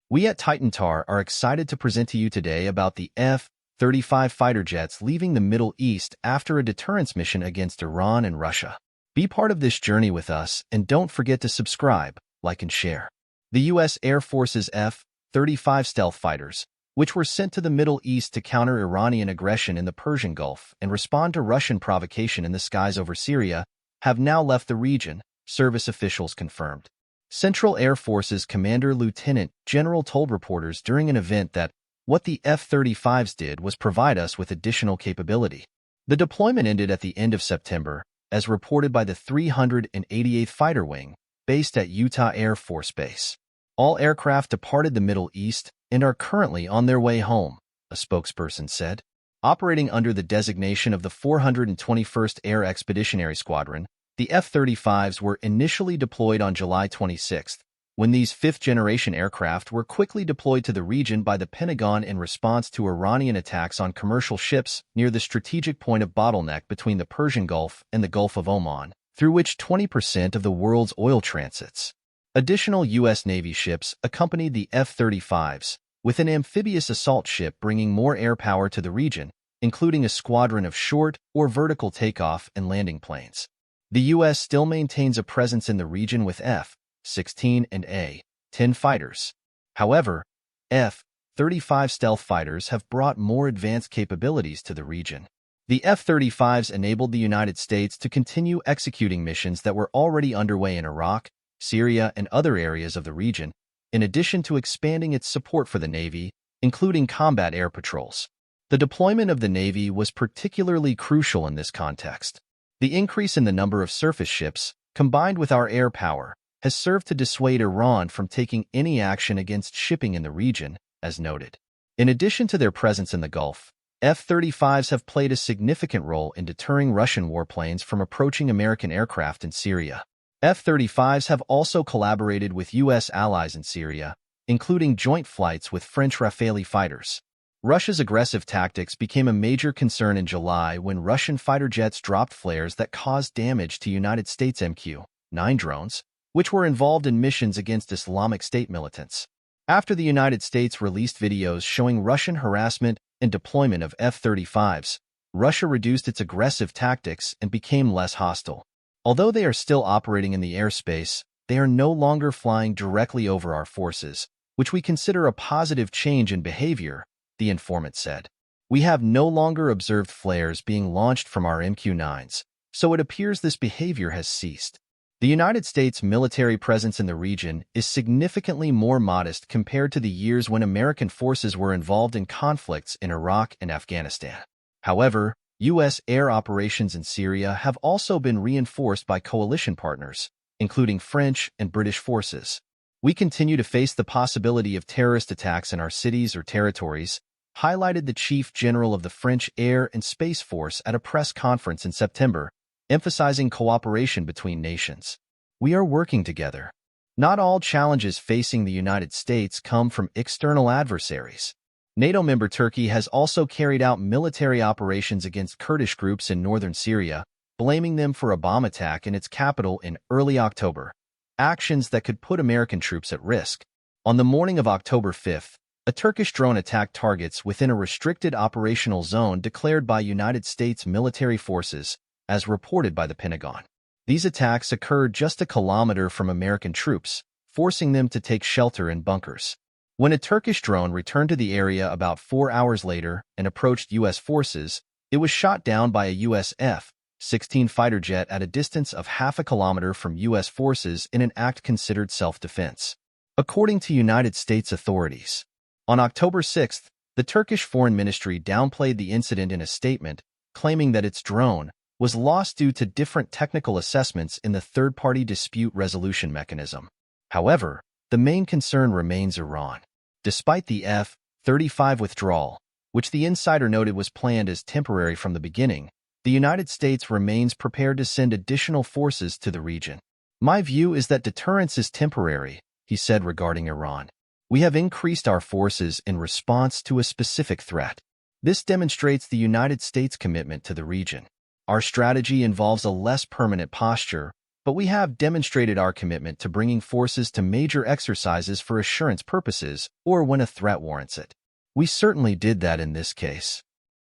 We at Titantar are excited to present to you today about the F-35 fighter jets leaving the Middle East after a deterrence mission against Iran and Russia. Be part of this journey with us and don't forget to subscribe, like and share. The U.S. Air Force's F-35 stealth fighters, which were sent to the Middle East to counter Iranian aggression in the Persian Gulf and respond to Russian provocation in the skies over Syria, have now left the region, service officials confirmed. Central Air Force's Commander Lieutenant General told reporters during an event that what the F-35s did was provide us with additional capability. The deployment ended at the end of September, as reported by the 388th Fighter Wing, based at Utah Air Force Base. All aircraft departed the Middle East and are currently on their way home, a spokesperson said. Operating under the designation of the 421st Air Expeditionary Squadron, the F-35s were initially deployed on July 26, when these fifth-generation aircraft were quickly deployed to the region by the Pentagon in response to Iranian attacks on commercial ships near the strategic point of bottleneck between the Persian Gulf and the Gulf of Oman, through which 20% of the world's oil transits. Additional U.S. Navy ships accompanied the F-35s, with an amphibious assault ship bringing more air power to the region, including a squadron of short or vertical takeoff and landing planes. The U.S. still maintains a presence in the region with F-16 and A-10 fighters. However, F-35 stealth fighters have brought more advanced capabilities to the region. The F-35s enabled the United States to continue executing missions that were already underway in Iraq, Syria, and other areas of the region, in addition to expanding its support for the Navy, including combat air patrols. The deployment of the Navy was particularly crucial in this context. The increase in the number of surface ships, combined with our air power, has served to dissuade Iran from taking any action against shipping in the region, as noted. In addition to their presence in the Gulf, F-35s have played a significant role in deterring Russian warplanes from approaching American aircraft in Syria. F-35s have also collaborated with U.S. allies in Syria, including joint flights with French Rafale fighters. Russia's aggressive tactics became a major concern in July when Russian fighter jets dropped flares that caused damage to United States MQ-9 drones, which were involved in missions against Islamic State militants. After the United States released videos showing Russian harassment and deployment of F-35s, Russia reduced its aggressive tactics and became less hostile. Although they are still operating in the airspace, they are no longer flying directly over our forces, which we consider a positive change in behavior, the informant said. We have no longer observed flares being launched from our MQ-9s, so it appears this behavior has ceased. The United States military presence in the region is significantly more modest compared to the years when American forces were involved in conflicts in Iraq and Afghanistan. However, U.S. air operations in Syria have also been reinforced by coalition partners, including French and British forces. We continue to face the possibility of terrorist attacks in our cities or territories, highlighted the Chief General of the French Air and Space Force at a press conference in September, emphasizing cooperation between nations. We are working together. Not all challenges facing the United States come from external adversaries. NATO member Turkey has also carried out military operations against Kurdish groups in northern Syria, blaming them for a bomb attack in its capital in early October, actions that could put American troops at risk. On the morning of October 5th, a Turkish drone attacked targets within a restricted operational zone declared by United States military forces, as reported by the Pentagon. These attacks occurred just a kilometer from American troops, forcing them to take shelter in bunkers. When a Turkish drone returned to the area about 4 hours later and approached U.S. forces, it was shot down by a U.S. F-16 fighter jet at a distance of half a kilometer from U.S. forces in an act considered self-defense, according to United States authorities. On October 6th, the Turkish Foreign Ministry downplayed the incident in a statement, claiming that its drone was lost due to different technical assessments in the third-party dispute resolution mechanism. However, the main concern remains Iran. Despite the F-35 withdrawal, which the insider noted was planned as temporary from the beginning, the United States remains prepared to send additional forces to the region. My view is that deterrence is temporary, he said regarding Iran. We have increased our forces in response to a specific threat. This demonstrates the United States' commitment to the region. Our strategy involves a less permanent posture, but we have demonstrated our commitment to bringing forces to major exercises for assurance purposes or when a threat warrants it. We certainly did that in this case.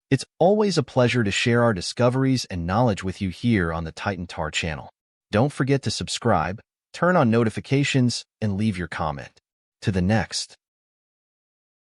It's always a pleasure to share our discoveries and knowledge with you here on the Titan Tar channel. Don't forget to subscribe, turn on notifications, and leave your comment. To the next.